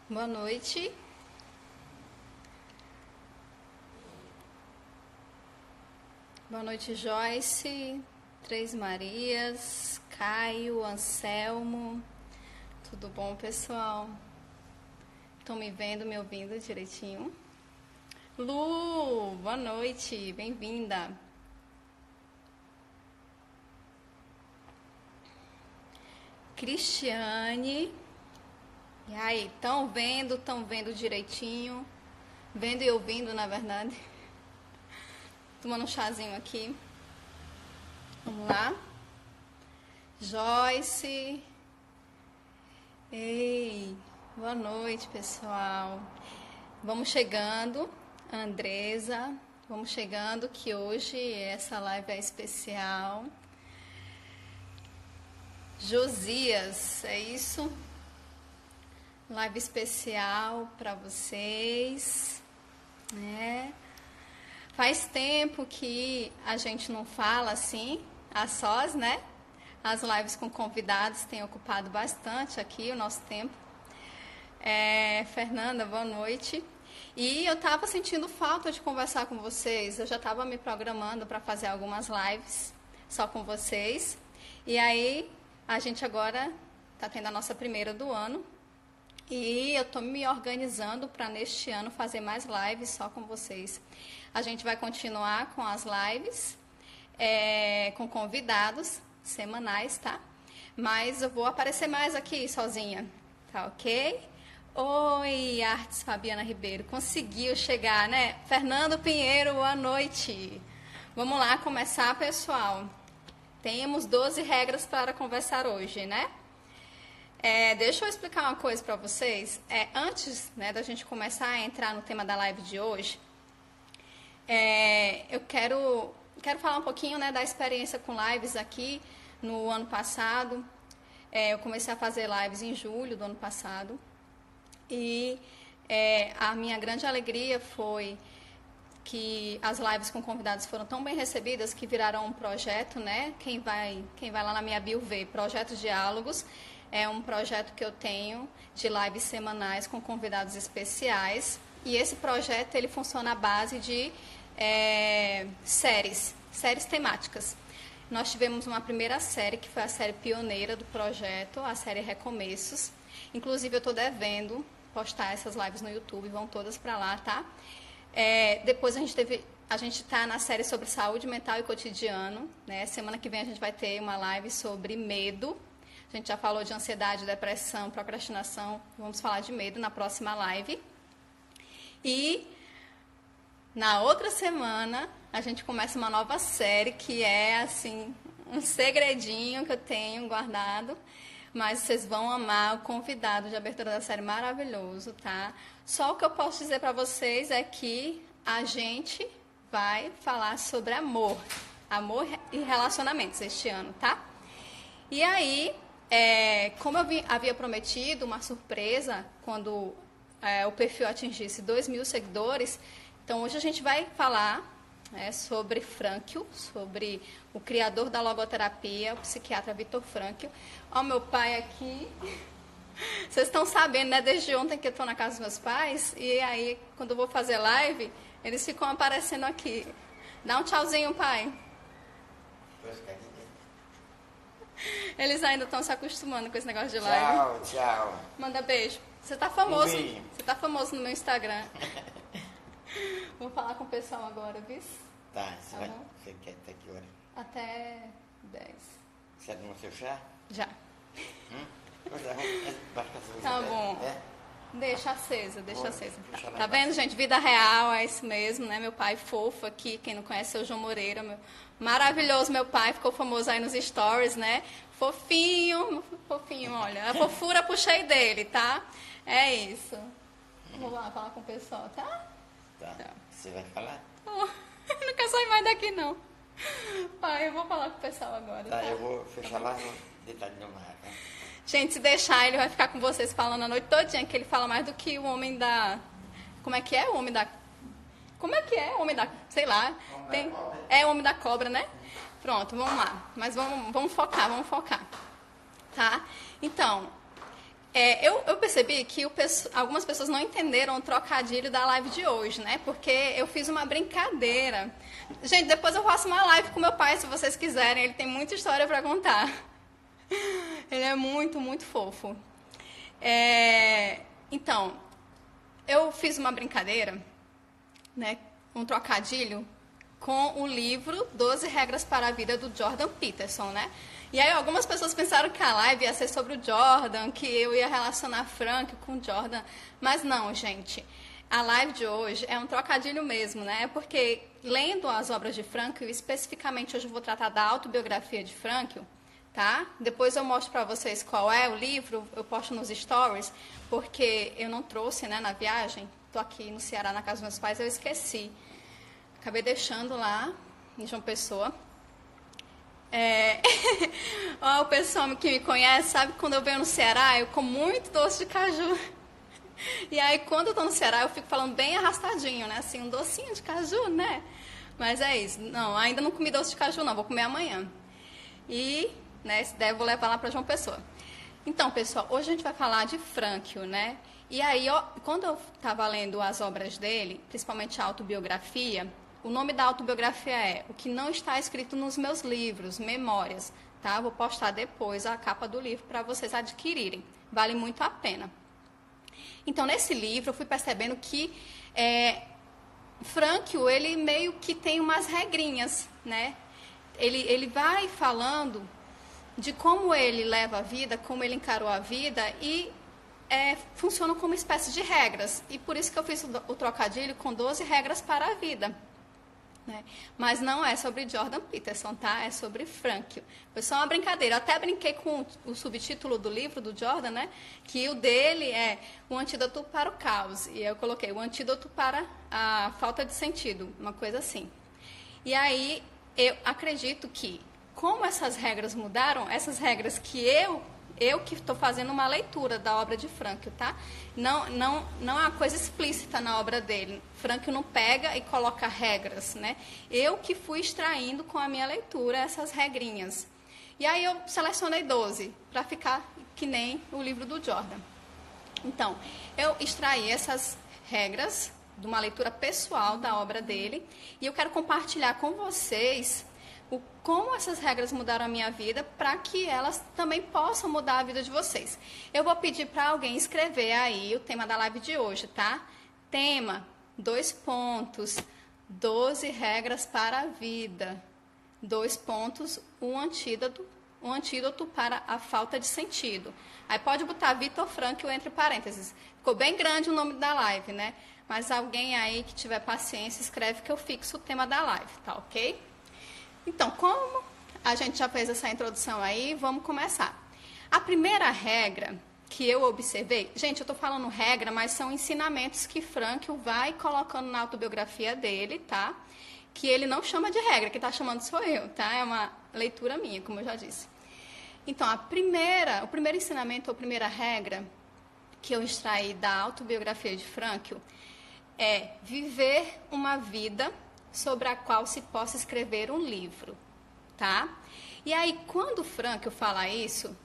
Boa noite. Boa noite, Joyce, Três Marias, Caio, Anselmo. Tudo bom, pessoal? Estão me vendo, me ouvindo direitinho? Lu, boa noite, bem-vinda. Cristiane. E aí, estão vendo direitinho? Vendo e ouvindo, na verdade. Tomando um chazinho aqui. Vamos lá. Joyce. Ei, boa noite, pessoal. Vamos chegando. Andresa, vamos chegando, que hoje essa live é especial. Josias, é isso? Live especial para vocês, né? Faz tempo que a gente não fala assim, a sós, né? As lives com convidados têm ocupado bastante aqui o nosso tempo. Fernanda, boa noite. E eu estava sentindo falta de conversar com vocês. Eu já estava me programando para fazer algumas lives só com vocês. E aí, a gente agora está tendo a nossa primeira do ano. E eu estou me organizando para neste ano fazer mais lives só com vocês. A gente vai continuar com as lives com convidados semanais, tá? Mas eu vou aparecer mais aqui sozinha, tá ok? Oi, Artes Fabiana Ribeiro, conseguiu chegar, né? Fernando Pinheiro, boa noite. Vamos lá começar, pessoal. Temos 12 regras para conversar hoje, né? Deixa eu explicar uma coisa para vocês. Antes, né, da gente começar a entrar no tema da live de hoje, eu quero falar um pouquinho, né, da experiência com lives aqui no ano passado. Eu comecei a fazer lives em julho do ano passado. E a minha grande alegria foi que as lives com convidados foram tão bem recebidas que viraram um projeto, né? Quem vai lá na minha bio ver, Projeto Diálogos, é um projeto que eu tenho de lives semanais com convidados especiais. E esse projeto, ele funciona à base de séries temáticas. Nós tivemos uma primeira série, que foi a série pioneira do projeto, a série Recomeços. Inclusive, eu estou devendo postar essas lives no YouTube, vão todas para lá, tá? Depois a gente está na série sobre saúde mental e cotidiano, né? Semana que vem a gente vai ter uma live sobre medo. A gente já falou de ansiedade, depressão, procrastinação. Vamos falar de medo na próxima live. E na outra semana a gente começa uma nova série que é assim um segredinho que eu tenho guardado. Mas vocês vão amar o convidado de abertura da série maravilhoso, tá? Só o que eu posso dizer para vocês é que a gente vai falar sobre amor e relacionamentos este ano, tá? E aí, como eu havia prometido uma surpresa quando o perfil atingisse 2.000 seguidores, então hoje a gente vai falar sobre Frankl, sobre o criador da logoterapia, o psiquiatra Viktor Frankl. Ó, meu pai aqui. Vocês estão sabendo, né? Desde ontem que eu estou na casa dos meus pais, e aí, quando eu vou fazer live, eles ficam aparecendo aqui. Dá um tchauzinho, pai. Eles ainda estão se acostumando com esse negócio de live. Tchau, tchau. Manda beijo. Você tá famoso. Beijo. Você tá famoso no meu Instagram. Vou falar com o pessoal agora, viu? Tá, você quer até que hora? Até 10. Você já tomou seu chá? Já. Tá Tá bom. É? Deixa acesa, deixa Bom, acesa. deixa lá Tá vendo, embaixo. gente? Vida real, é isso mesmo, né? Meu pai fofo aqui, quem não conhece é o João Moreira, maravilhoso meu pai, ficou famoso aí nos stories, né? Fofinho, olha. A fofura puxei dele, tá? É isso. Vou lá falar com o pessoal, tá? Tá. Você vai falar? Oh, não quero sair mais daqui, não. Pai, eu vou falar com o pessoal agora, Tá, tá? eu vou fechar lá no detalhe do mar, tá? Gente, se deixar, ele vai ficar com vocês falando a noite todinha, que ele fala mais do que o homem da... Como é que é? O homem da... Como é que é? O homem da... Sei lá. É o homem da cobra, né? Pronto, vamos lá. Mas vamos focar, tá? Então, Eu percebi que algumas pessoas não entenderam o trocadilho da live de hoje, né? Porque eu fiz uma brincadeira. Gente, depois eu faço uma live com meu pai, se vocês quiserem. Ele tem muita história para contar. Ele é muito, muito fofo. Então, eu fiz uma brincadeira, né? Um trocadilho com o livro 12 Regras para a Vida, do Jordan Peterson, né? E aí algumas pessoas pensaram que a live ia ser sobre o Jordan, que eu ia relacionar Frank com o Jordan, mas não, gente. A live de hoje é um trocadilho mesmo, né? Porque lendo as obras de Frankl, especificamente hoje eu vou tratar da autobiografia de Frankl, tá? Depois eu mostro para vocês qual é o livro, eu posto nos stories, porque eu não trouxe, né, na viagem. Tô aqui no Ceará, na casa dos meus pais, eu esqueci. Acabei deixando lá, em João Pessoa. O pessoal que me conhece sabe que quando eu venho no Ceará, eu como muito doce de caju. E aí, quando eu tô no Ceará, eu fico falando bem arrastadinho, né? Assim, um docinho de caju, né? Mas é isso. Não, ainda não comi doce de caju, não. Vou comer amanhã. E, né, esse daí eu vou levar lá para João Pessoa. Então, pessoal, hoje a gente vai falar de Frankl, né? E aí, quando eu estava lendo as obras dele, principalmente a autobiografia, o nome da autobiografia é O que não está escrito nos meus livros, Memórias, tá? Eu vou postar depois a capa do livro para vocês adquirirem. Vale muito a pena. Então, nesse livro, eu fui percebendo que Frankl, ele meio que tem umas regrinhas, né? Ele vai falando de como ele leva a vida, como ele encarou a vida e funciona como uma espécie de regras. E por isso que eu fiz o trocadilho com 12 regras para a vida. Né? Mas não é sobre Jordan Peterson, tá? É sobre Frankl. Foi só uma brincadeira. Eu até brinquei com o subtítulo do livro do Jordan, né? Que o dele é O Antídoto para o Caos. E eu coloquei O Antídoto para a Falta de Sentido, uma coisa assim. E aí, eu acredito que, como essas regras mudaram, essas regras que eu que estou fazendo uma leitura da obra de Frankl, tá? Não é uma coisa explícita na obra dele. Frankl não pega e coloca regras, né? Eu que fui extraindo com a minha leitura essas regrinhas. E aí eu selecionei 12, para ficar que nem o livro do Jordan. Então, eu extraí essas regras de uma leitura pessoal da obra dele, e eu quero compartilhar com vocês como essas regras mudaram a minha vida, para que elas também possam mudar a vida de vocês. Eu vou pedir para alguém escrever aí o tema da live de hoje, tá? Tema, 2 pontos, 12 regras para a vida, 2 pontos, um antídoto para a falta de sentido. Aí pode botar Viktor Frankl entre parênteses. Ficou bem grande o nome da live, né? Mas alguém aí que tiver paciência, escreve que eu fixo o tema da live, tá ok? Então, como a gente já fez essa introdução aí, vamos começar. A primeira regra que eu observei, gente, eu estou falando regra, mas são ensinamentos que Frankl vai colocando na autobiografia dele, tá? Que ele não chama de regra, que está chamando sou eu, tá? É uma leitura minha, como eu já disse. Então, o primeiro ensinamento, ou a primeira regra que eu extraí da autobiografia de Frankl é viver uma vida sobre a qual se possa escrever um livro, tá? E aí, quando Frankl fala isso,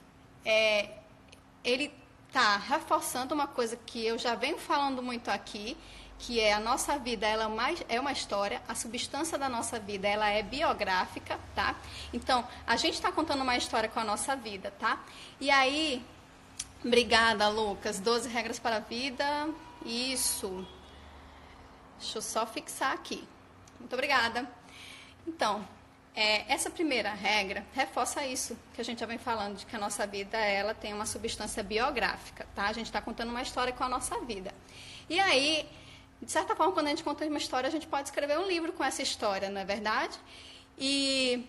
ele está reforçando uma coisa que eu já venho falando muito aqui, que é a nossa vida, ela é uma história, a substância da nossa vida, ela é biográfica, tá? Então, a gente está contando uma história com a nossa vida, tá? E aí, obrigada, Lucas, 12 regras para a vida, isso. Deixa eu só fixar aqui. Muito obrigada. Então, essa primeira regra reforça isso que a gente já vem falando, de que a nossa vida ela tem uma substância biográfica, tá? A gente está contando uma história com a nossa vida. E aí, de certa forma, quando a gente conta uma história, a gente pode escrever um livro com essa história, não é verdade? E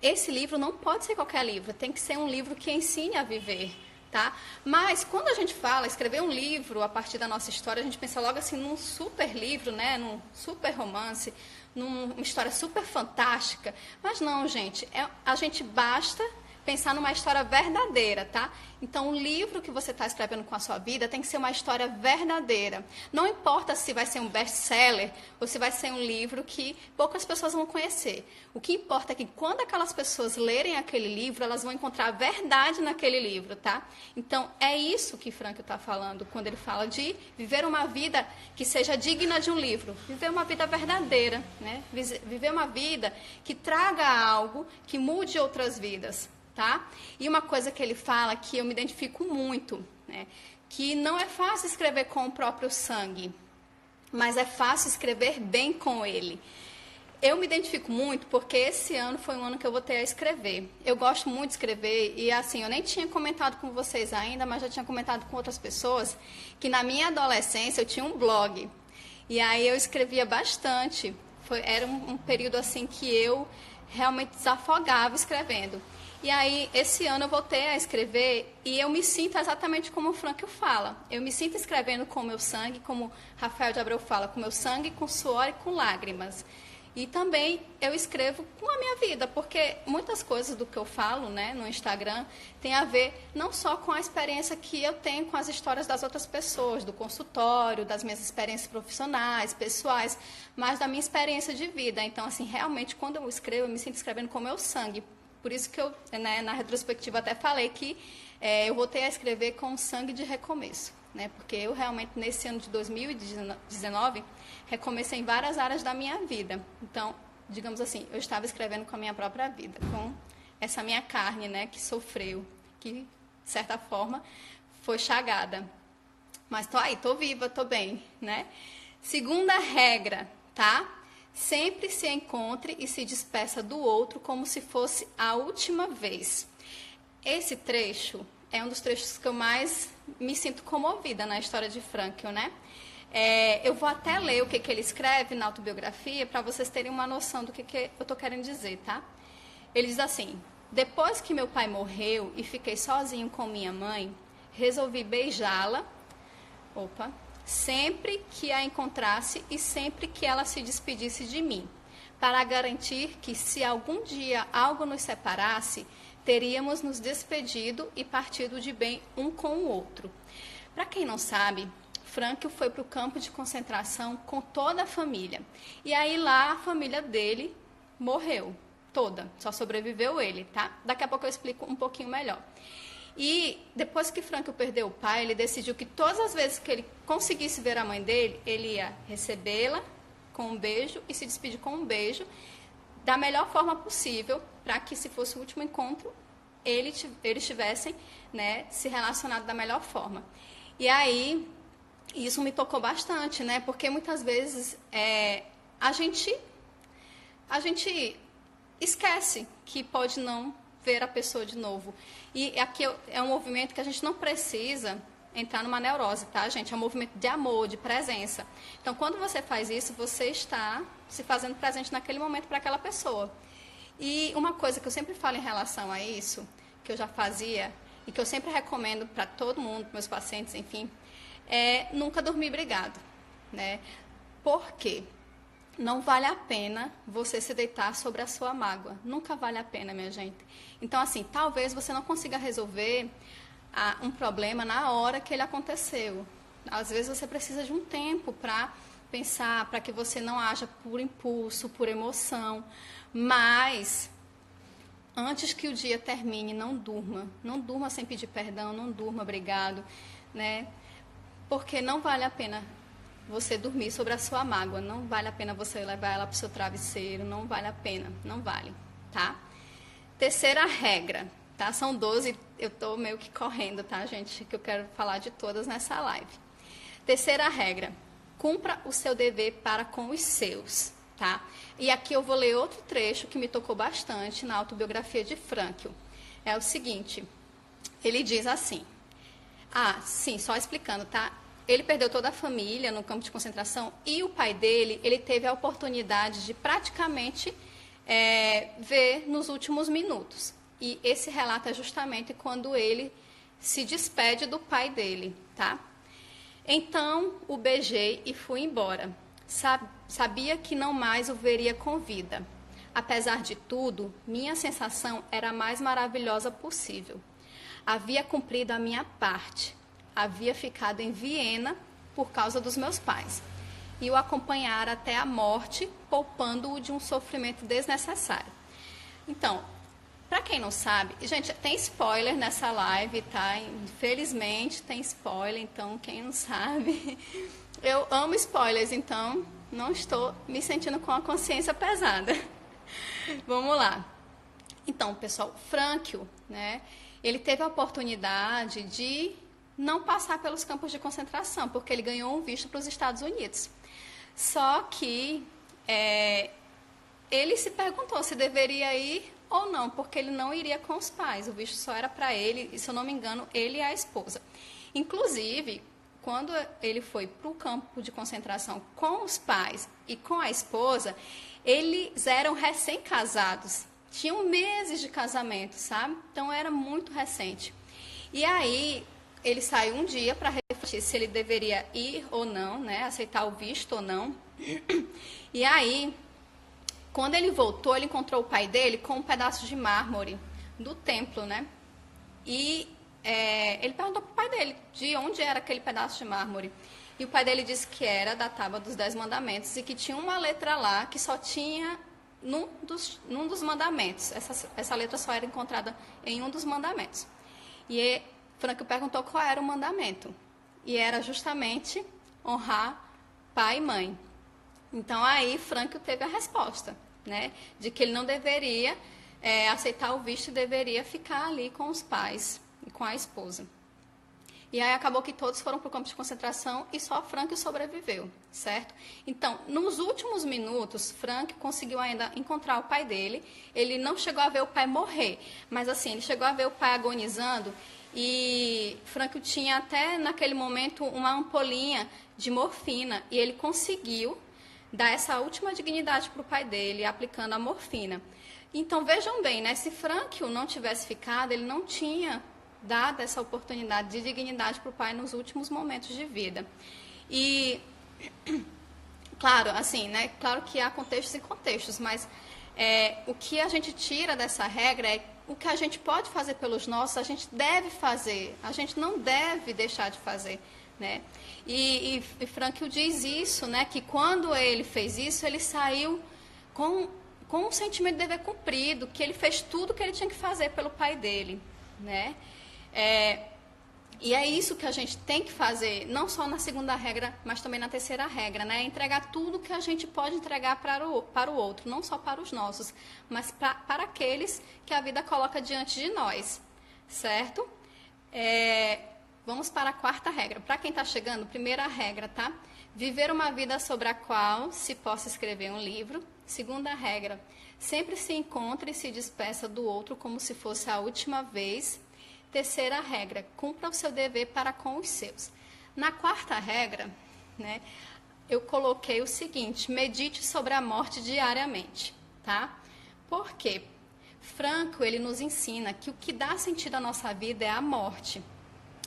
esse livro não pode ser qualquer livro, tem que ser um livro que ensine a viver, tá? Mas quando a gente fala escrever um livro a partir da nossa história, a gente pensa logo assim num super livro, né? Num super romance, numa história super fantástica. Mas não, gente, a gente basta pensar numa história verdadeira, tá? Então, o livro que você está escrevendo com a sua vida tem que ser uma história verdadeira. Não importa se vai ser um best-seller ou se vai ser um livro que poucas pessoas vão conhecer. O que importa é que quando aquelas pessoas lerem aquele livro, elas vão encontrar a verdade naquele livro, tá? Então, é isso que Frankl está falando quando ele fala de viver uma vida que seja digna de um livro. Viver uma vida verdadeira, né? Viver uma vida que traga algo que mude outras vidas. Tá? E uma coisa que ele fala que eu me identifico muito, né? Que não é fácil escrever com o próprio sangue, mas é fácil escrever bem com ele. Eu me identifico muito porque esse ano foi um ano que eu voltei a escrever. Eu gosto muito de escrever e, assim, eu nem tinha comentado com vocês ainda, mas já tinha comentado com outras pessoas, que na minha adolescência eu tinha um blog. E aí eu escrevia bastante. Era um período, assim, que eu realmente desafogava escrevendo. E aí, esse ano eu voltei a escrever e eu me sinto exatamente como o Frankl fala. Eu me sinto escrevendo com o meu sangue, como Rafael de Abreu fala, com o meu sangue, com suor e com lágrimas. E também eu escrevo com a minha vida, porque muitas coisas do que eu falo, né, no Instagram tem a ver não só com a experiência que eu tenho com as histórias das outras pessoas, do consultório, das minhas experiências profissionais, pessoais, mas da minha experiência de vida. Então, assim, realmente, quando eu escrevo, eu me sinto escrevendo com o meu sangue. Por isso que eu, né, na retrospectiva, até falei que eu voltei a escrever com sangue de recomeço, né? Porque eu realmente, nesse ano de 2019, recomecei em várias áreas da minha vida. Então, digamos assim, eu estava escrevendo com a minha própria vida, com essa minha carne, né, que sofreu, que, de certa forma, foi chagada. Mas tô aí, tô viva, tô bem, né? Segunda regra, tá? Sempre se encontre e se despeça do outro como se fosse a última vez. Esse trecho é um dos trechos que eu mais me sinto comovida na história de Frankl, né? Eu vou até ler o que ele escreve na autobiografia para vocês terem uma noção do que eu estou querendo dizer, tá? Ele diz assim: depois que meu pai morreu e fiquei sozinho com minha mãe, resolvi beijá-la. Sempre que a encontrasse e sempre que ela se despedisse de mim, para garantir que, se algum dia algo nos separasse, teríamos nos despedido e partido de bem um com o outro. Para quem não sabe, Frankl foi para o campo de concentração com toda a família. E aí lá a família dele morreu, toda, só sobreviveu ele, tá? Daqui a pouco eu explico um pouquinho melhor. E depois que Frankl perdeu o pai, ele decidiu que todas as vezes que ele conseguisse ver a mãe dele, ele ia recebê-la com um beijo e se despedir com um beijo, da melhor forma possível, para que, se fosse o último encontro, eles tivessem, né, se relacionado da melhor forma. E aí, isso me tocou bastante, né, porque muitas vezes a gente esquece que pode não ver a pessoa de novo. E aqui é um movimento que a gente não precisa entrar numa neurose, tá, gente? É um movimento de amor, de presença. Então, quando você faz isso, você está se fazendo presente naquele momento para aquela pessoa. E uma coisa que eu sempre falo em relação a isso, que eu já fazia e que eu sempre recomendo para todo mundo, meus pacientes, enfim, é nunca dormir brigado, né? Por quê? Não vale a pena você se deitar sobre a sua mágoa. Nunca vale a pena, minha gente. Então, assim, talvez você não consiga resolver um problema na hora que ele aconteceu. Às vezes você precisa de um tempo para pensar, para que você não haja por impulso, por emoção. Mas, antes que o dia termine, não durma. Não durma sem pedir perdão, não durma obrigado, né? Porque não vale a pena você dormir sobre a sua mágoa, não vale a pena você levar ela para o seu travesseiro, não vale a pena, não vale, tá? Terceira regra, tá? São 12, eu estou meio que correndo, tá, gente? Que eu quero falar de todas nessa live. Terceira regra, cumpra o seu dever para com os seus, tá? E aqui eu vou ler outro trecho que me tocou bastante na autobiografia de Frankl. É o seguinte, ele diz assim, sim, só explicando, tá? Ele perdeu toda a família no campo de concentração e o pai dele, ele teve a oportunidade de praticamente ver nos últimos minutos. E esse relato é justamente quando ele se despede do pai dele, tá? Então, o beijei e fui embora. Sabia que não mais o veria com vida. Apesar de tudo, minha sensação era a mais maravilhosa possível. Havia cumprido a minha parte. Havia ficado em Viena por causa dos meus pais. E o acompanhara até a morte, poupando-o de um sofrimento desnecessário. Então, para quem não sabe, gente, tem spoiler nessa live, tá? Infelizmente tem spoiler, então quem não sabe... Eu amo spoilers, então não estou me sentindo com a consciência pesada. Vamos lá. Então, pessoal, Frankl, né? Ele teve a oportunidade de não passar pelos campos de concentração, porque ele ganhou um visto para os Estados Unidos. Só que ele se perguntou se deveria ir ou não, porque ele não iria com os pais. O visto só era para ele, e se eu não me engano, ele e a esposa. Inclusive, quando ele foi para o campo de concentração com os pais e com a esposa, eles eram recém-casados. Tinham meses de casamento, sabe? Então, era muito recente. E aí, ele saiu um dia para refletir se ele deveria ir ou não, né? Aceitar o visto ou não. E aí, quando ele voltou, ele encontrou o pai dele com um pedaço de mármore do templo, né? E ele perguntou para o pai dele de onde era aquele pedaço de mármore. E o pai dele disse que era da Tábua dos 10 Mandamentos e que tinha uma letra lá que só tinha num dos mandamentos. Essa letra só era encontrada em um dos mandamentos. E Frankl perguntou qual era o mandamento. E era justamente honrar pai e mãe. Então, aí, Frankl teve a resposta, né? De que ele não deveria aceitar o visto e deveria ficar ali com os pais e com a esposa. E aí acabou que todos foram para o campo de concentração e só Frankl sobreviveu, certo? Então, nos últimos minutos, Frankl conseguiu ainda encontrar o pai dele. Ele não chegou a ver o pai morrer, mas assim, ele chegou a ver o pai agonizando e Frankl tinha até naquele momento uma ampolinha de morfina e ele conseguiu dar essa última dignidade para o pai dele, aplicando a morfina. Então, vejam bem, né? Se Frankl não tivesse ficado, ele não tinha dado essa oportunidade de dignidade para o pai nos últimos momentos de vida. E, claro, assim, né? Claro que há contextos e contextos, mas o que a gente tira dessa regra é o que a gente pode fazer pelos nossos, a gente deve fazer, a gente não deve deixar de fazer, né? E Frankl diz isso, né? Que quando ele fez isso, ele saiu com um sentimento de dever cumprido, que ele fez tudo o que ele tinha que fazer pelo pai dele, né? E é isso que a gente tem que fazer, não só na segunda regra, mas também na terceira regra, né? Entregar tudo que a gente pode entregar para o outro, não só para os nossos, mas para aqueles que a vida coloca diante de nós, certo? Vamos para a quarta regra. Para quem está chegando, primeira regra, tá? Viver uma vida sobre a qual se possa escrever um livro. Segunda regra, sempre se encontre e se despeça do outro como se fosse a última vez. Terceira regra, cumpra o seu dever para com os seus. Na quarta regra, né, eu coloquei o seguinte: medite sobre a morte diariamente, tá? Por quê? Frankl, ele nos ensina que o que dá sentido à nossa vida é a morte.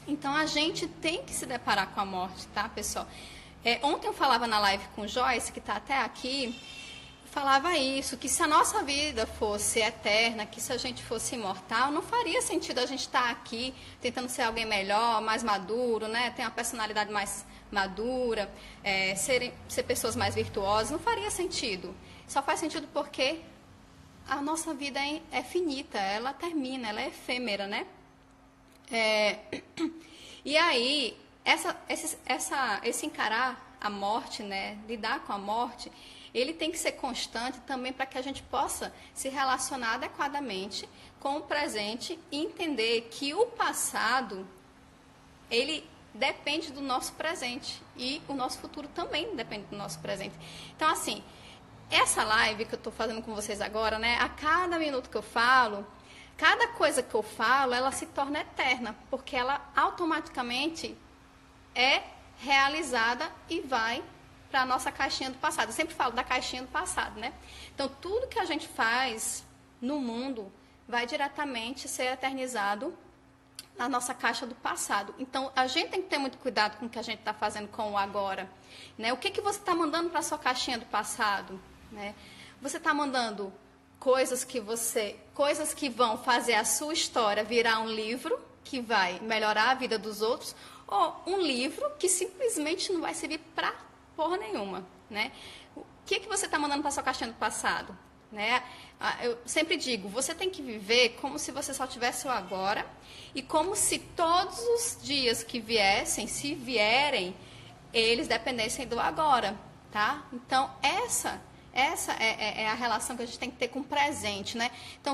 Então, a gente tem que se deparar com a morte, tá, pessoal? Ontem eu falava na live com Joyce, que está até aqui, falava isso, que se a nossa vida fosse eterna, que se a gente fosse imortal, não faria sentido a gente estar aqui tentando ser alguém melhor, mais maduro, né? Ter uma personalidade mais madura, ser pessoas mais virtuosas, não faria sentido. Só faz sentido porque a nossa vida é finita, ela termina, ela é efêmera, né? E aí, esse encarar a morte, né? Lidar com a morte, ele tem que ser constante também para que a gente possa se relacionar adequadamente com o presente e entender que o passado, ele depende do nosso presente e o nosso futuro também depende do nosso presente. Então, assim, essa live que eu estou fazendo com vocês agora, né, a cada minuto que eu falo, cada coisa que eu falo, ela se torna eterna, porque ela automaticamente é realizada e vai para a nossa caixinha do passado. Eu sempre falo da caixinha do passado, né? Então, tudo que a gente faz no mundo vai diretamente ser eternizado na nossa caixa do passado. Então, a gente tem que ter muito cuidado com o que a gente está fazendo com o agora, né? O que você está mandando para a sua caixinha do passado, né? Você está mandando coisas que vão fazer a sua história virar um livro que vai melhorar a vida dos outros, ou um livro que simplesmente não vai servir para porra nenhuma, né? O que você está mandando para sua caixinha do passado? Né? Eu sempre digo, você tem que viver como se você só tivesse o agora e como se todos os dias que viessem, se vierem, eles dependessem do agora, tá? Então, essa é a relação que a gente tem que ter com o presente, né? Então,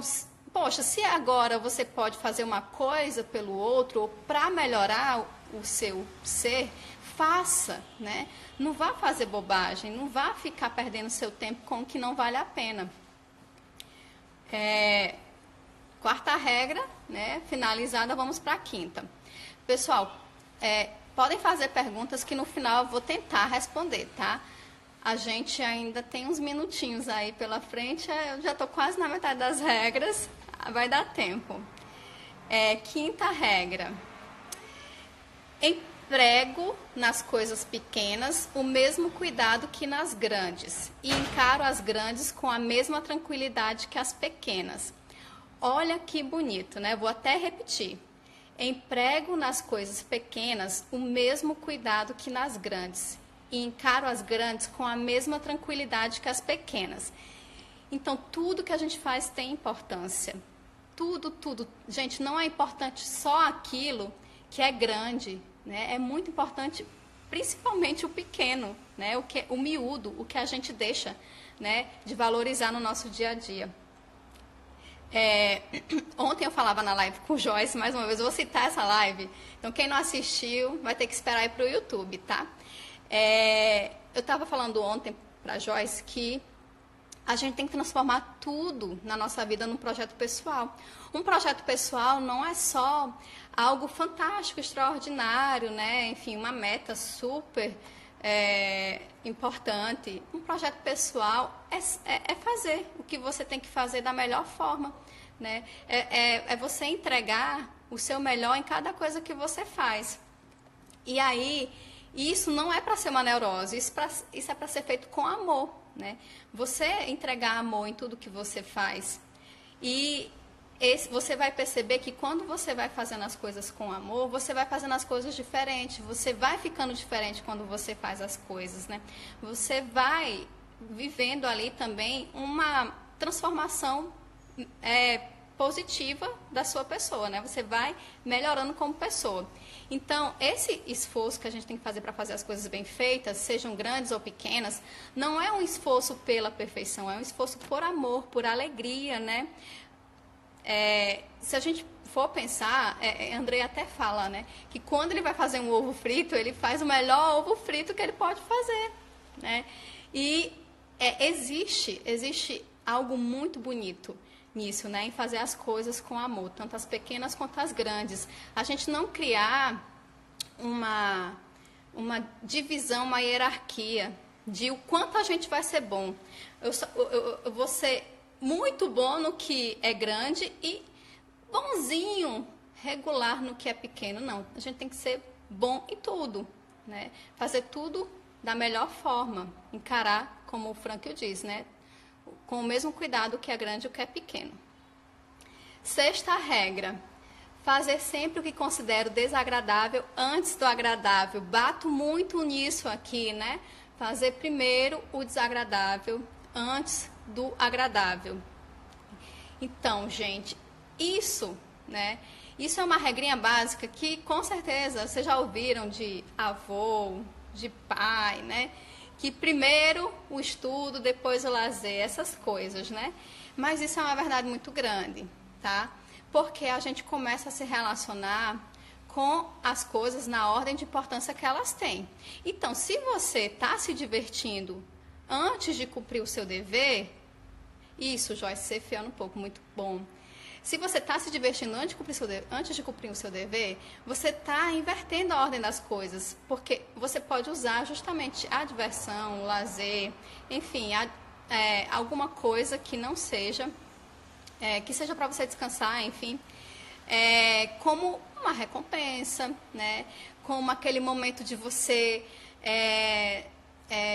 poxa, se agora você pode fazer uma coisa pelo outro ou para melhorar o seu ser, faça, né? Não vá fazer bobagem, não vá ficar perdendo seu tempo com o que não vale a pena. Quarta regra, né? Finalizada, vamos para a quinta. Pessoal, podem fazer perguntas que no final eu vou tentar responder, tá? A gente ainda tem uns minutinhos aí pela frente, eu já estou quase na metade das regras, vai dar tempo. Quinta regra. Emprego nas coisas pequenas o mesmo cuidado que nas grandes e encaro as grandes com a mesma tranquilidade que as pequenas. Olha que bonito, né? Vou até repetir. Emprego nas coisas pequenas o mesmo cuidado que nas grandes e encaro as grandes com a mesma tranquilidade que as pequenas. Então, tudo que a gente faz tem importância. Tudo. Gente, não é importante só aquilo que é grande, né? É muito importante, principalmente o pequeno, né? O miúdo, o que a gente deixa, né, de valorizar no nosso dia a dia. Ontem eu falava na live com o Joyce, mais uma vez, eu vou citar essa live. Então, quem não assistiu, vai ter que esperar ir para o YouTube, tá? Eu estava falando ontem para a Joyce que a gente tem que transformar tudo na nossa vida num projeto pessoal. Um projeto pessoal não é só algo fantástico, extraordinário, né? Enfim, uma meta super importante. Um projeto pessoal é fazer o que você tem que fazer da melhor forma, né? É você entregar o seu melhor em cada coisa que você faz. E aí, isso não é para ser uma neurose, isso é para ser feito com amor, né? Você entregar amor em tudo que você faz. E você vai perceber que quando você vai fazendo as coisas com amor, você vai fazendo as coisas diferentes, você vai ficando diferente quando você faz as coisas, né? Você vai vivendo ali também uma transformação positiva da sua pessoa, né? Você vai melhorando como pessoa. Então, esse esforço que a gente tem que fazer para fazer as coisas bem feitas, sejam grandes ou pequenas, não é um esforço pela perfeição, é um esforço por amor, por alegria, né? Se a gente for pensar, Andrei até fala, né, que quando ele vai fazer um ovo frito, ele faz o melhor ovo frito que ele pode fazer, né? E existe algo muito bonito nisso, né, em fazer as coisas com amor, tanto as pequenas quanto as grandes. A gente não criar uma divisão, uma hierarquia de o quanto a gente vai ser bom. Eu vou ser muito bom no que é grande e bonzinho, regular no que é pequeno. Não, a gente tem que ser bom em tudo, né? Fazer tudo da melhor forma, encarar, como o Frankl diz, né? Com o mesmo cuidado que é grande e o que é pequeno. Sexta regra, fazer sempre o que considero desagradável antes do agradável. Bato muito nisso aqui, né? Fazer primeiro o desagradável antes do agradável. Então, gente, isso, né? Isso é uma regrinha básica que, com certeza, vocês já ouviram de avô, de pai, né? Que primeiro o estudo, depois o lazer, essas coisas, né? Mas isso é uma verdade muito grande, tá? Porque a gente começa a se relacionar com as coisas na ordem de importância que elas têm. Então, se você está se divertindo antes de cumprir o seu dever, isso, Joyce, você fiando um pouco, muito bom. Se você está se divertindo antes de cumprir o seu dever, você está invertendo a ordem das coisas, porque você pode usar justamente a diversão, o lazer, enfim, alguma coisa que não seja, que seja para você descansar, enfim, como uma recompensa, né? Como aquele momento de você,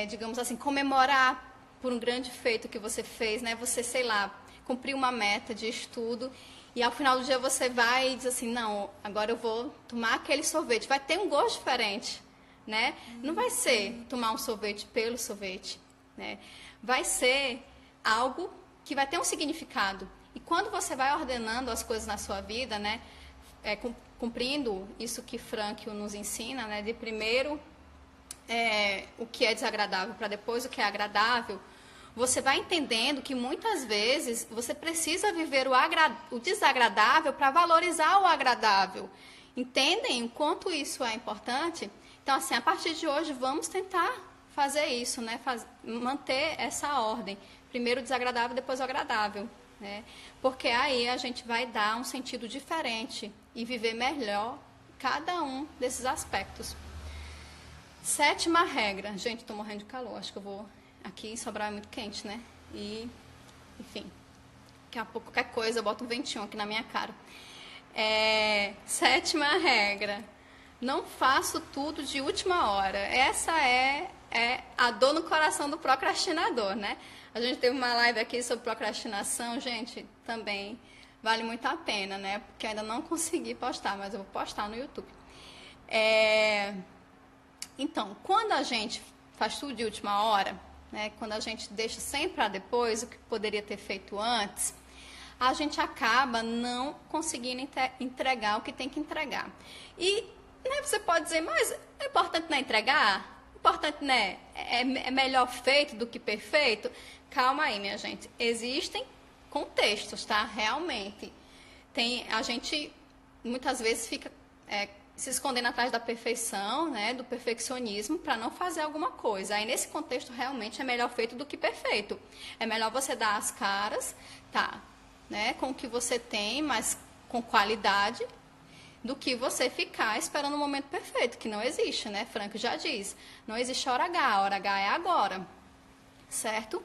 digamos assim, comemorar por um grande feito que você fez, né? Você, sei lá, cumprir uma meta de estudo, e ao final do dia você vai e diz assim, não, agora eu vou tomar aquele sorvete. Vai ter um gosto diferente, né? Não vai ser tomar um sorvete pelo sorvete, né? Vai ser algo que vai ter um significado. E quando você vai ordenando as coisas na sua vida, né? Cumprindo isso que Frank nos ensina, né? De primeiro o que é desagradável para depois o que é agradável, você vai entendendo que muitas vezes você precisa viver o desagradável para valorizar o agradável. Entendem o quanto isso é importante? Então, assim, a partir de hoje, vamos tentar fazer isso, né? Manter essa ordem. Primeiro o desagradável, depois o agradável, né? Porque aí a gente vai dar um sentido diferente e viver melhor cada um desses aspectos. 7ª regra. Gente, estou morrendo de calor, acho que eu vou... Aqui em Sobral é muito quente, né? E, enfim, daqui a pouco qualquer coisa eu boto um ventinho aqui na minha cara. 7ª regra. Não faço tudo de última hora. Essa é a dor no coração do procrastinador, né? A gente teve uma live aqui sobre procrastinação, gente, também vale muito a pena, né? Porque eu ainda não consegui postar, mas eu vou postar no YouTube. Então, quando a gente faz tudo de última hora, né, quando a gente deixa sempre para depois o que poderia ter feito antes, a gente acaba não conseguindo entregar o que tem que entregar. E, né, você pode dizer, mas é importante não entregar? Importante, né? É melhor feito do que perfeito? Calma aí, minha gente. Existem contextos, tá? Realmente. A gente, muitas vezes, fica... se escondendo atrás da perfeição, né, do perfeccionismo, para não fazer alguma coisa. Aí, nesse contexto, realmente é melhor feito do que perfeito. É melhor você dar as caras, tá, né, com o que você tem, mas com qualidade, do que você ficar esperando o momento perfeito, que não existe, né? Frank já diz, não existe hora H, a hora H é agora, certo?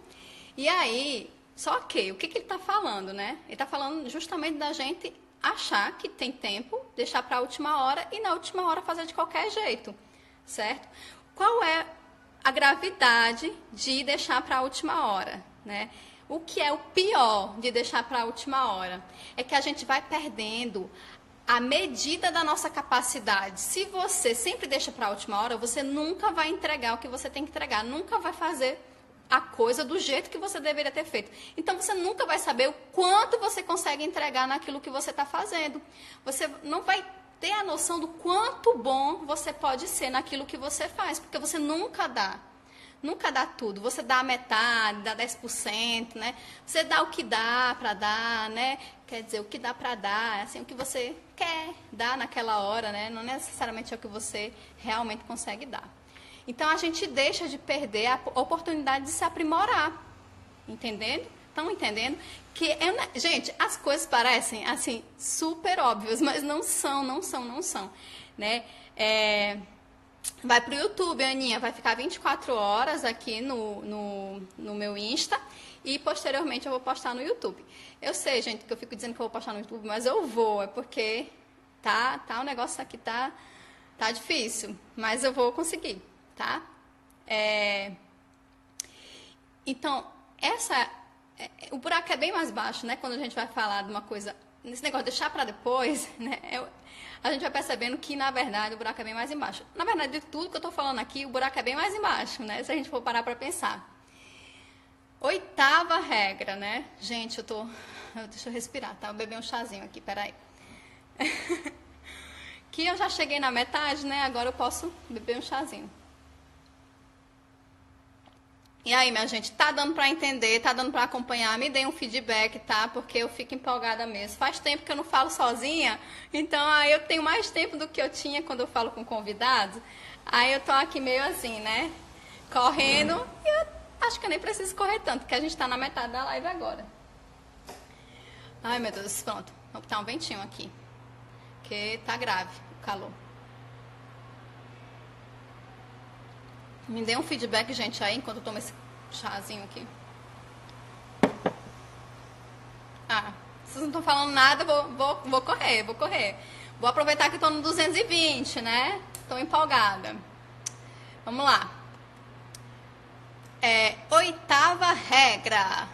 E aí, só que, o que ele está falando, né? Ele está falando justamente da gente achar que tem tempo, deixar para a última hora e na última hora fazer de qualquer jeito, certo? Qual é a gravidade de deixar para a última hora, né? O que é o pior de deixar para a última hora? É que a gente vai perdendo a medida da nossa capacidade. Se você sempre deixa para a última hora, você nunca vai entregar o que você tem que entregar, nunca vai fazer a coisa do jeito que você deveria ter feito. Então, você nunca vai saber o quanto você consegue entregar naquilo que você está fazendo. Você não vai ter a noção do quanto bom você pode ser naquilo que você faz, porque você nunca dá. Nunca dá tudo. Você dá a metade, dá 10%, né? Você dá o que dá para dar, né? Quer dizer, o que dá para dar, assim, o que você quer dar naquela hora, né? Não necessariamente é o que você realmente consegue dar. Então, a gente deixa de perder a oportunidade de se aprimorar. Entendendo? Estão entendendo? Gente, as coisas parecem, assim, super óbvias, mas não são, né? Vai pro YouTube, Aninha, vai ficar 24 horas aqui no meu Insta e, posteriormente, eu vou postar no YouTube. Eu sei, gente, que eu fico dizendo que eu vou postar no YouTube, mas eu vou, é porque o negócio aqui tá difícil, mas eu vou conseguir. Tá? Então, o buraco é bem mais baixo, né? Quando a gente vai falar de uma coisa, nesse negócio de deixar para depois, né? A gente vai percebendo que, na verdade, o buraco é bem mais embaixo. Na verdade, de tudo que eu estou falando aqui, o buraco é bem mais embaixo, né? Se a gente for parar para pensar. 8ª regra, né? Gente, deixa eu respirar, tá? Eu beber um chazinho aqui, peraí. Que eu já cheguei na metade, né? Agora eu posso beber um chazinho. E aí, minha gente, tá dando para entender, tá dando para acompanhar? Me deem um feedback, tá? Porque eu fico empolgada mesmo. Faz tempo que eu não falo sozinha, então aí eu tenho mais tempo do que eu tinha quando eu falo com convidados. Aí eu tô aqui meio assim, né? Correndo. E eu acho que eu nem preciso correr tanto, porque a gente tá na metade da live agora. Ai, meu Deus, pronto. Vou botar um ventinho aqui, porque tá grave o calor. Me dê um feedback, gente, aí, enquanto eu tomo esse chazinho aqui. Vocês não estão falando nada, vou correr. Vou aproveitar que estou no 220, né? Estou empolgada. Vamos lá. 8ª regra.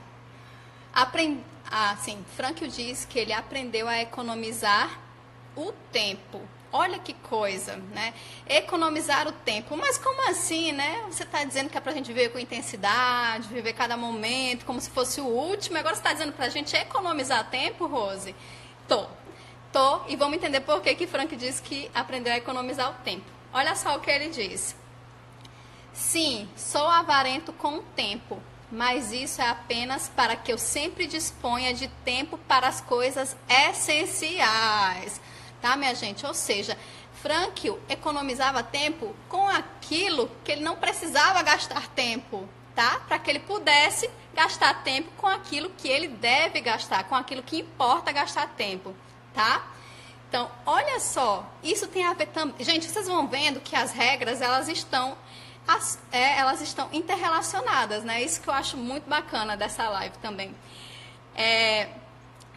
Frankl diz que ele aprendeu a economizar o tempo. Olha que coisa, né? Economizar o tempo. Mas como assim, né? Você está dizendo que é para a gente viver com intensidade, viver cada momento, como se fosse o último. Agora você está dizendo para a gente economizar tempo, Rose? Tô. E vamos entender por que Frankl diz que aprendeu a economizar o tempo. Olha só o que ele diz. Sim, sou avarento com o tempo, mas isso é apenas para que eu sempre disponha de tempo para as coisas essenciais. Tá, minha gente? Ou seja, Frankl economizava tempo com aquilo que ele não precisava gastar tempo, tá? Para que ele pudesse gastar tempo com aquilo que ele deve gastar, com aquilo que importa gastar tempo, tá? Então, olha só, isso tem a ver também... Gente, vocês vão vendo que as regras, elas estão interrelacionadas, né? Isso que eu acho muito bacana dessa live também.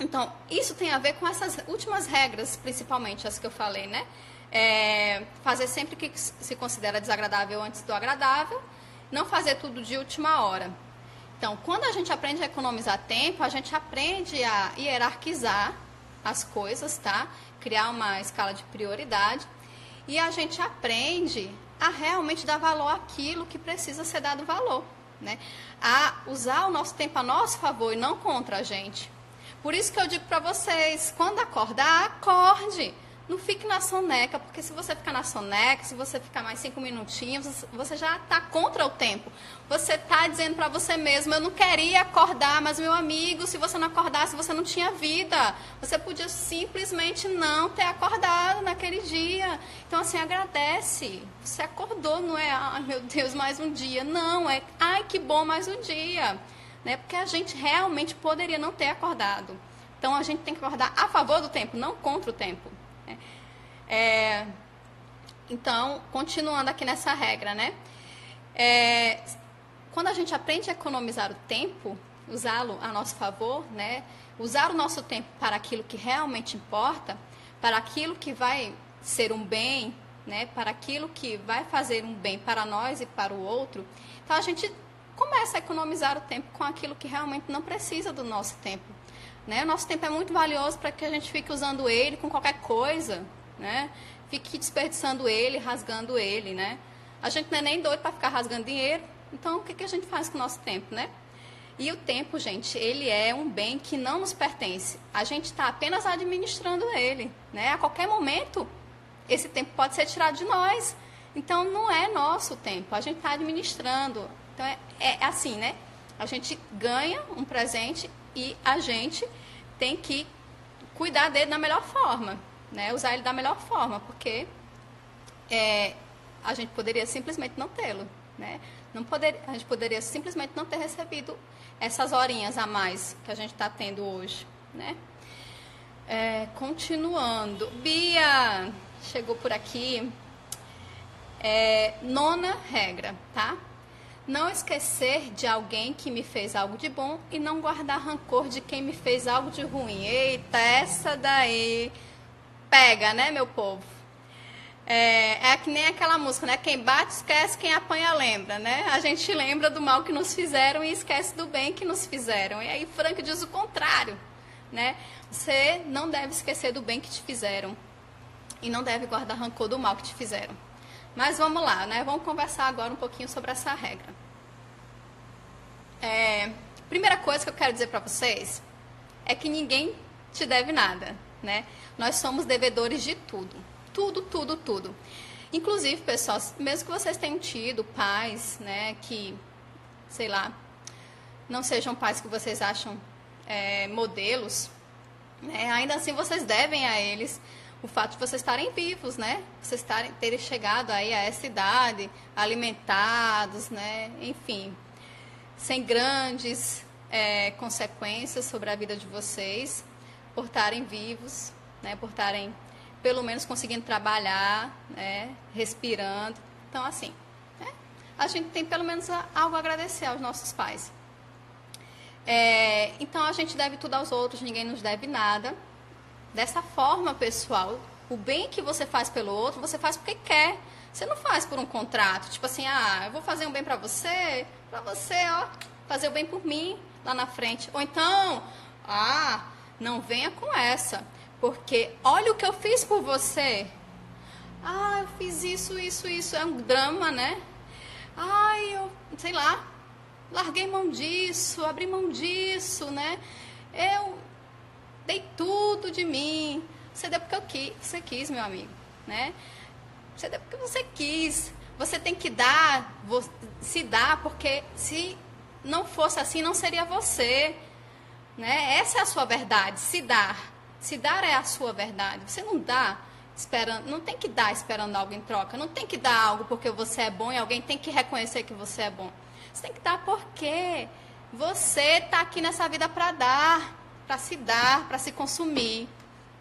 Então, isso tem a ver com essas últimas regras, principalmente as que eu falei, né? Fazer sempre o que se considera desagradável antes do agradável, não fazer tudo de última hora. Então, quando a gente aprende a economizar tempo, a gente aprende a hierarquizar as coisas, tá? Criar uma escala de prioridade e a gente aprende a realmente dar valor àquilo que precisa ser dado valor, né? A usar o nosso tempo a nosso favor e não contra a gente. Por isso que eu digo para vocês, quando acordar, acorde. Não fique na soneca, porque se você ficar na soneca, se você ficar mais 5 minutinhos, você já está contra o tempo. Você está dizendo para você mesmo, eu não queria acordar, mas meu amigo, se você não acordasse, você não tinha vida. Você podia simplesmente não ter acordado naquele dia. Então, assim, agradece. Você acordou, não é, ai meu Deus, mais um dia. Não, é, ai que bom, mais um dia. Né? Porque a gente realmente poderia não ter acordado. Então, a gente tem que acordar a favor do tempo, não contra o tempo. Então, continuando aqui nessa regra, né? Quando a gente aprende a economizar o tempo, usá-lo a nosso favor, né? Usar o nosso tempo para aquilo que realmente importa, para aquilo que vai ser um bem, né? Para aquilo que vai fazer um bem para nós e para o outro. Então, a gente começa a economizar o tempo com aquilo que realmente não precisa do nosso tempo. Né? O nosso tempo é muito valioso para que a gente fique usando ele com qualquer coisa, né? Fique desperdiçando ele, rasgando ele, né? A gente não é nem doido para ficar rasgando dinheiro, então o que a gente faz com o nosso tempo, né? E o tempo, gente, ele é um bem que não nos pertence. A gente está apenas administrando ele, né? A qualquer momento, esse tempo pode ser tirado de nós. Então, não é nosso tempo, a gente está administrando. Então, é assim, né? A gente ganha um presente e a gente tem que cuidar dele da melhor forma, né? Usar ele da melhor forma, porque a gente poderia simplesmente não tê-lo, né? A gente poderia simplesmente não ter recebido essas horinhas a mais que a gente está tendo hoje, né? Continuando, Bia chegou por aqui. Nona regra, tá? Não esquecer de alguém que me fez algo de bom e não guardar rancor de quem me fez algo de ruim. Eita, essa daí pega, né, meu povo? É que nem aquela música, né? Quem bate esquece, quem apanha lembra, né? A gente lembra do mal que nos fizeram e esquece do bem que nos fizeram. E aí Frankl diz o contrário, né? Você não deve esquecer do bem que te fizeram e não deve guardar rancor do mal que te fizeram. Mas vamos lá, né? Vamos conversar agora um pouquinho sobre essa regra. Primeira coisa que eu quero dizer para vocês é que ninguém te deve nada, né? Nós somos devedores de tudo. Tudo, tudo, tudo. Inclusive, pessoal, mesmo que vocês tenham tido pais, né, que, sei lá, não sejam pais que vocês acham modelos, né, ainda assim vocês devem a eles o fato de vocês estarem vivos, né? Vocês terem chegado aí a essa idade, alimentados, né? Enfim, sem grandes consequências sobre a vida de vocês, por estarem vivos, né? Por estarem, pelo menos, conseguindo trabalhar, né? Respirando. Então, assim, né? A gente tem pelo menos algo a agradecer aos nossos pais. Então, a gente deve tudo aos outros, ninguém nos deve nada. Dessa forma, pessoal, o bem que você faz pelo outro, você faz porque quer. Você não faz por um contrato, tipo assim, eu vou fazer um bem pra você, ó, fazer o bem por mim lá na frente. Ou então, Ah, não venha com essa, porque olha o que eu fiz por você. Ah, eu fiz isso, é um drama, né? Ai, eu, sei lá, larguei mão disso, abri mão disso, né? Eu dei tudo de mim. Você deu porque você quis, meu amigo, né? Você deu porque você quis. Você tem que dar, se dar, porque se não fosse assim, não seria você, né? Essa é a sua verdade, se dar. Se dar é a sua verdade. Você não dá esperando, não tem que dar esperando algo em troca. Não tem que dar algo porque você é bom e alguém tem que reconhecer que você é bom. Você tem que dar porque você está aqui nessa vida para dar, para se consumir,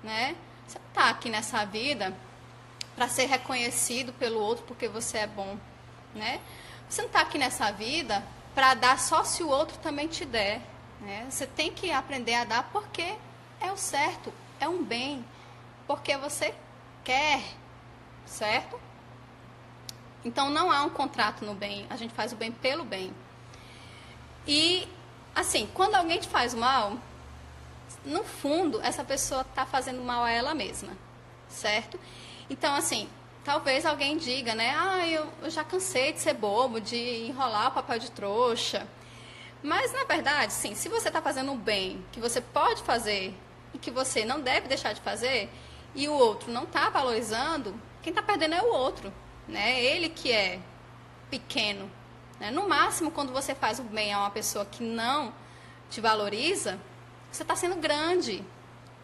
né? Você não está aqui nessa vida para ser reconhecido pelo outro porque você é bom, né? Você não está aqui nessa vida para dar só se o outro também te der, né? Você tem que aprender a dar porque é o certo, é um bem, porque você quer, certo? Então não há um contrato no bem, a gente faz o bem pelo bem. E assim, quando alguém te faz mal, no fundo essa pessoa está fazendo mal a ela mesma, certo? Então, assim, talvez alguém diga, né? Ah, eu já cansei de ser bobo, de enrolar o papel de trouxa. Mas, na verdade, sim, se você está fazendo um bem que você pode fazer e que você não deve deixar de fazer, e o outro não está valorizando, quem está perdendo é o outro, né? Ele que é pequeno, né? No máximo, quando você faz o bem a uma pessoa que não te valoriza, você está sendo grande,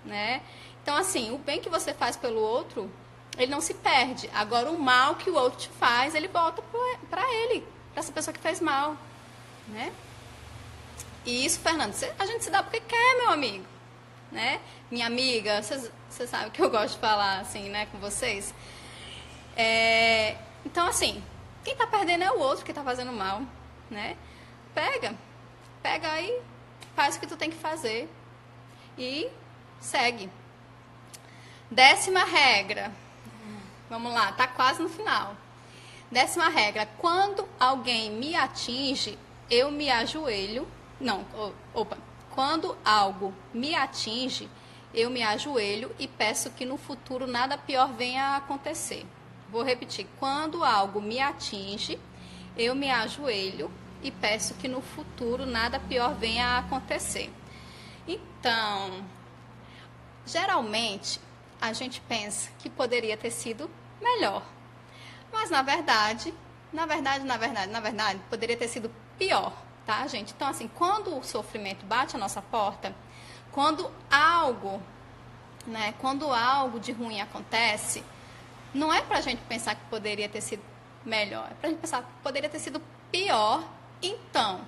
né? Então, assim, o bem que você faz pelo outro, ele não se perde. Agora, o mal que o outro te faz, ele volta para ele, para essa pessoa que fez mal, né? E isso, Fernando, a gente se dá porque quer, meu amigo, né? Minha amiga, você sabe que eu gosto de falar assim, né, com vocês. Então, assim, quem tá perdendo é o outro que tá fazendo mal, né? Pega aí, faz o que tu tem que fazer e segue. 10ª regra. Vamos lá, tá quase no final. 10ª regra. Quando alguém me atinge, eu me ajoelho. Não, opa. Quando algo me atinge, eu me ajoelho e peço que no futuro nada pior venha a acontecer. Vou repetir. Quando algo me atinge, eu me ajoelho e peço que no futuro nada pior venha a acontecer. Então, geralmente, a gente pensa que poderia ter sido melhor. Mas, na verdade, poderia ter sido pior, tá, gente? Então, assim, quando o sofrimento bate a nossa porta, quando algo de ruim acontece, não é pra gente pensar que poderia ter sido melhor, é pra gente pensar que poderia ter sido pior. Então,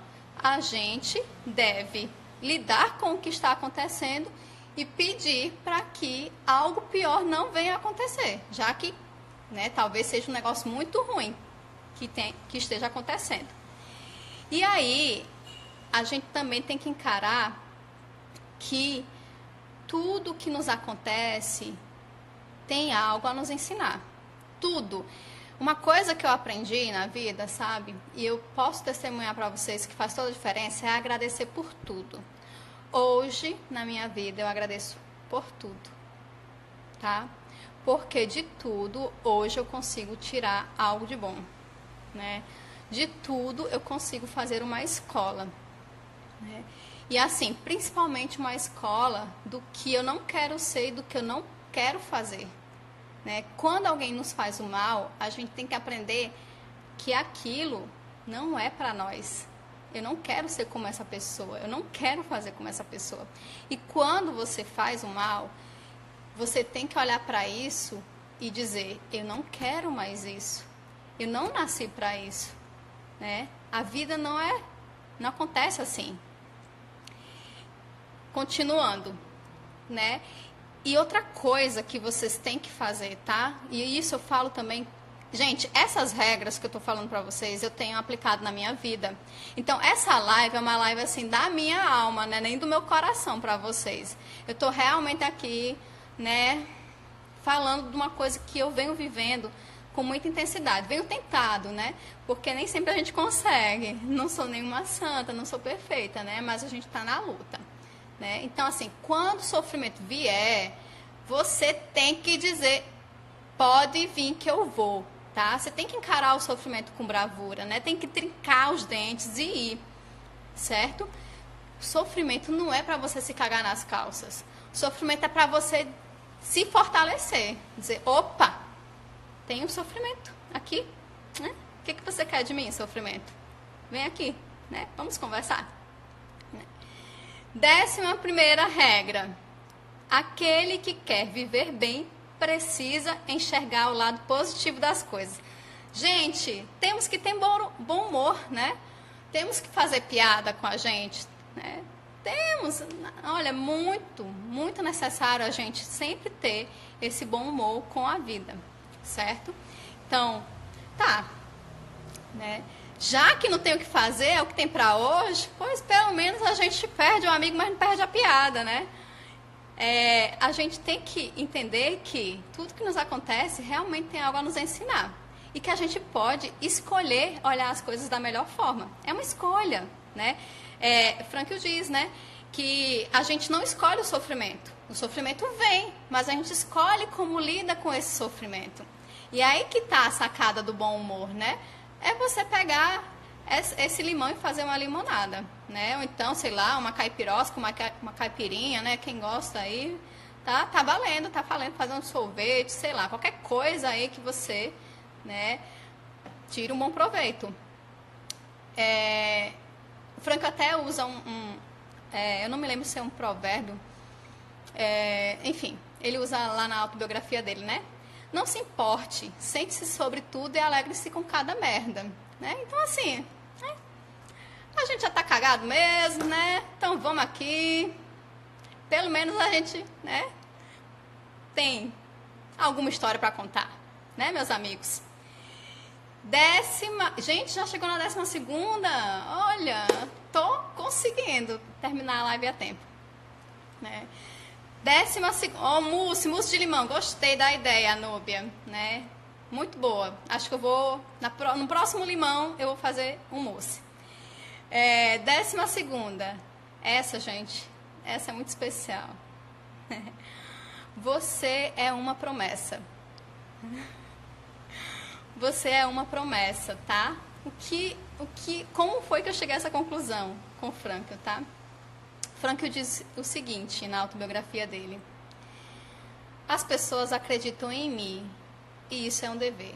a gente deve lidar com o que está acontecendo e pedir para que algo pior não venha a acontecer, já que, né, talvez seja um negócio muito ruim que esteja acontecendo. E aí, a gente também tem que encarar que tudo que nos acontece tem algo a nos ensinar. Tudo. Uma coisa que eu aprendi na vida, sabe? E eu posso testemunhar para vocês que faz toda a diferença é agradecer por tudo. Hoje, na minha vida, eu agradeço por tudo, tá? Porque de tudo, hoje eu consigo tirar algo de bom, né? De tudo, eu consigo fazer uma escola, né? E assim, principalmente uma escola do que eu não quero ser e do que eu não quero fazer, né? Quando alguém nos faz o mal, a gente tem que aprender que aquilo não é para nós. Eu não quero ser como essa pessoa, eu não quero fazer como essa pessoa. E quando você faz o mal, você tem que olhar para isso e dizer, eu não quero mais isso. Eu não nasci para isso, né? A vida não acontece assim. Continuando, né? E outra coisa que vocês têm que fazer, tá? E isso eu falo também. Gente, essas regras que eu tô falando pra vocês, eu tenho aplicado na minha vida. Então, essa live é uma live, assim, da minha alma, né? Nem do meu coração pra vocês. Eu tô realmente aqui, né? Falando de uma coisa que eu venho vivendo com muita intensidade. Venho tentado, né? Porque nem sempre a gente consegue. Não sou nenhuma santa, não sou perfeita, né? Mas a gente tá na luta, né? Então, assim, quando o sofrimento vier, você tem que dizer, pode vir que eu vou, tá? Você tem que encarar o sofrimento com bravura, né? Tem que trincar os dentes e ir, certo? O sofrimento não é para você se cagar nas calças. O sofrimento é para você se fortalecer. Dizer, opa, tem um sofrimento aqui, né? O que você quer de mim, sofrimento? Vem aqui, né? Vamos conversar. 11ª regra. Aquele que quer viver bem precisa enxergar o lado positivo das coisas. Gente, temos que ter bom humor, né? Temos que fazer piada com a gente, né? Temos, olha, muito necessário a gente sempre ter esse bom humor com a vida, certo? Então, tá, né? Já que não tem o que fazer, é o que tem para hoje, pois pelo menos a gente perde o amigo, mas não perde a piada, né? A gente tem que entender que tudo que nos acontece realmente tem algo a nos ensinar. E que a gente pode escolher olhar as coisas da melhor forma. É uma escolha, né? Frankl diz, né? Que a gente não escolhe o sofrimento. O sofrimento vem, mas a gente escolhe como lida com esse sofrimento. E aí que está a sacada do bom humor, né? É você pegar esse limão e fazer uma limonada, né? Ou então, sei lá, uma caipirosca, uma caipirinha, né? Quem gosta aí, tá valendo, tá falando, fazer um sorvete, sei lá, qualquer coisa aí que você, né, tire um bom proveito. O Frankl até usa eu não me lembro se é um provérbio, enfim, ele usa lá na autobiografia dele, né? Não se importe, sente-se sobre tudo e alegre-se com cada merda, né? Então, assim, a gente já tá cagado mesmo, né? Então, vamos aqui. Pelo menos a gente, né, tem alguma história para contar, né, meus amigos? Gente, já chegou na 12ª. Olha, tô conseguindo terminar a live a tempo, né? 12ª, mousse de limão. Gostei da ideia, Núbia, né? Muito boa. Acho que eu vou, no próximo limão, eu vou fazer um mousse. 12ª. Gente, essa é muito especial. Você é uma promessa. Você é uma promessa, tá? Como foi que eu cheguei a essa conclusão com o Frankl, tá? Frankl diz o seguinte na autobiografia dele: as pessoas acreditam em mim e isso é um dever.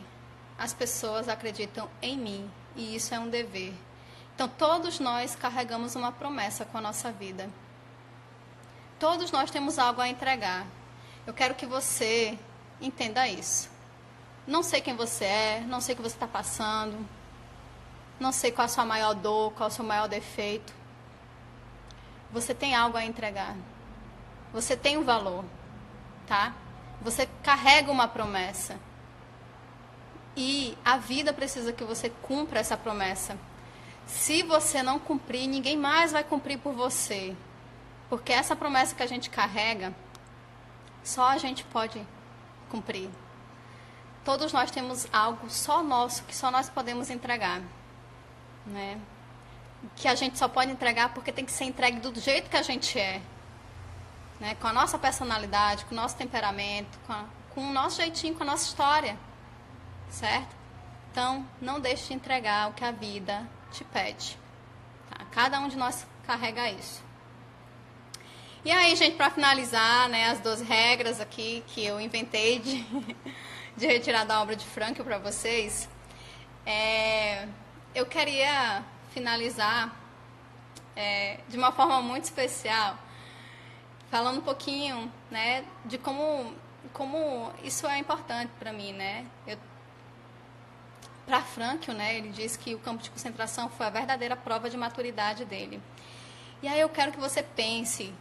As pessoas acreditam em mim e isso é um dever. Então, todos nós carregamos uma promessa com a nossa vida. Todos nós temos algo a entregar. Eu quero que você entenda isso. Não sei quem você é, não sei o que você está passando, não sei qual a sua maior dor, qual o seu maior defeito. Você tem algo a entregar. Você tem um valor, tá? Você carrega uma promessa. E a vida precisa que você cumpra essa promessa. Se você não cumprir, ninguém mais vai cumprir por você. Porque essa promessa que a gente carrega, só a gente pode cumprir. Todos nós temos algo só nosso, que só nós podemos entregar, né? Que a gente só pode entregar porque tem que ser entregue do jeito que a gente é, né? Com a nossa personalidade, com o nosso temperamento, com o nosso jeitinho, com a nossa história, certo? Então, não deixe de entregar o que a vida te pede, tá? Cada um de nós carrega isso. E aí, gente, para finalizar, né, as 12 regras aqui que eu inventei de retirar da obra de Frankl para vocês, eu queria finalizar de uma forma muito especial, falando um pouquinho, né, de como isso é importante para mim, né? Para Frankl, né, ele diz que o campo de concentração foi a verdadeira prova de maturidade dele. E aí eu quero que você pense,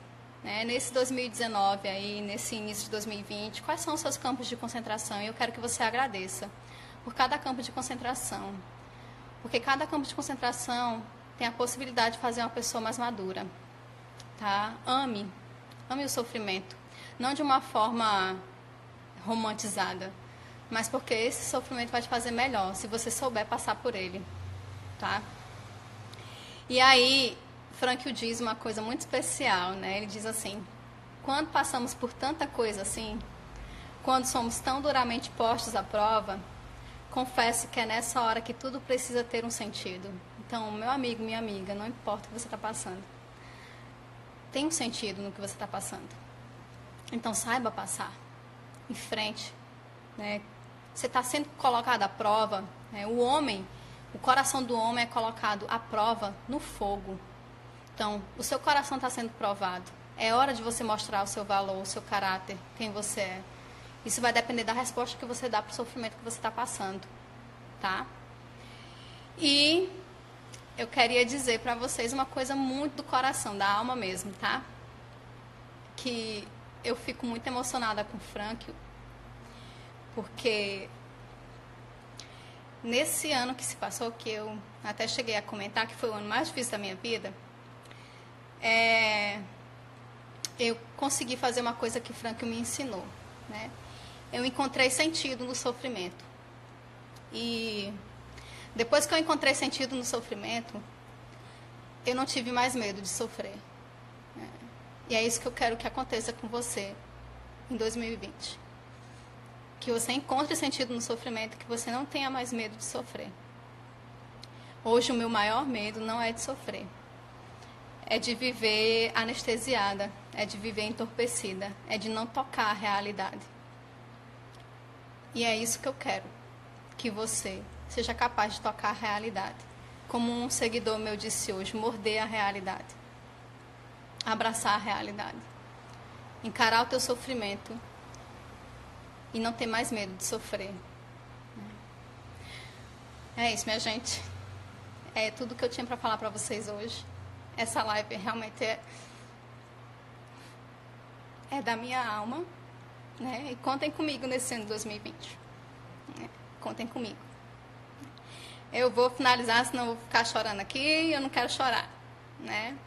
né, nesse 2019, aí, nesse início de 2020, quais são os seus campos de concentração? E eu quero que você agradeça por cada campo de concentração. Porque cada campo de concentração tem a possibilidade de fazer uma pessoa mais madura, tá? Ame o sofrimento. Não de uma forma romantizada, mas porque esse sofrimento vai te fazer melhor, se você souber passar por ele, tá? E aí, Frankl diz uma coisa muito especial, né? Ele diz assim: quando passamos por tanta coisa assim, quando somos tão duramente postos à prova, confesso que é nessa hora que tudo precisa ter um sentido. Então, meu amigo, minha amiga, não importa o que você está passando, tem um sentido no que você está passando. Então, saiba passar em frente, né? Você está sendo colocado à prova, né? O coração do homem é colocado à prova no fogo. Então, o seu coração está sendo provado. É hora de você mostrar o seu valor, o seu caráter, quem você é. Isso vai depender da resposta que você dá para o sofrimento que você está passando, tá? E eu queria dizer para vocês uma coisa muito do coração, da alma mesmo, tá? Que eu fico muito emocionada com o Frankl, porque nesse ano que se passou, que eu até cheguei a comentar que foi o ano mais difícil da minha vida, eu consegui fazer uma coisa que Frankl me ensinou, né? Eu encontrei sentido no sofrimento. E depois que eu encontrei sentido no sofrimento, eu não tive mais medo de sofrer. E é isso que eu quero que aconteça com você em 2020. Que você encontre sentido no sofrimento, que você não tenha mais medo de sofrer. Hoje o meu maior medo não é de sofrer. É de viver anestesiada, é de viver entorpecida, é de não tocar a realidade. E é isso que eu quero, que você seja capaz de tocar a realidade. Como um seguidor meu disse hoje, morder a realidade. Abraçar a realidade. Encarar o teu sofrimento e não ter mais medo de sofrer. É isso, minha gente. É tudo que eu tinha para falar para vocês hoje. Essa live realmente é da minha alma, né? E contem comigo nesse ano de 2020. Né? Contem comigo. Eu vou finalizar, senão eu vou ficar chorando aqui e eu não quero chorar, né?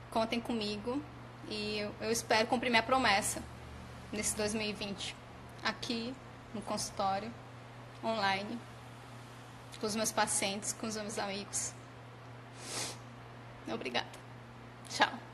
Contem comigo e eu espero cumprir minha promessa nesse 2020. Aqui no consultório, online, com os meus pacientes, com os meus amigos. Obrigada. Tchau.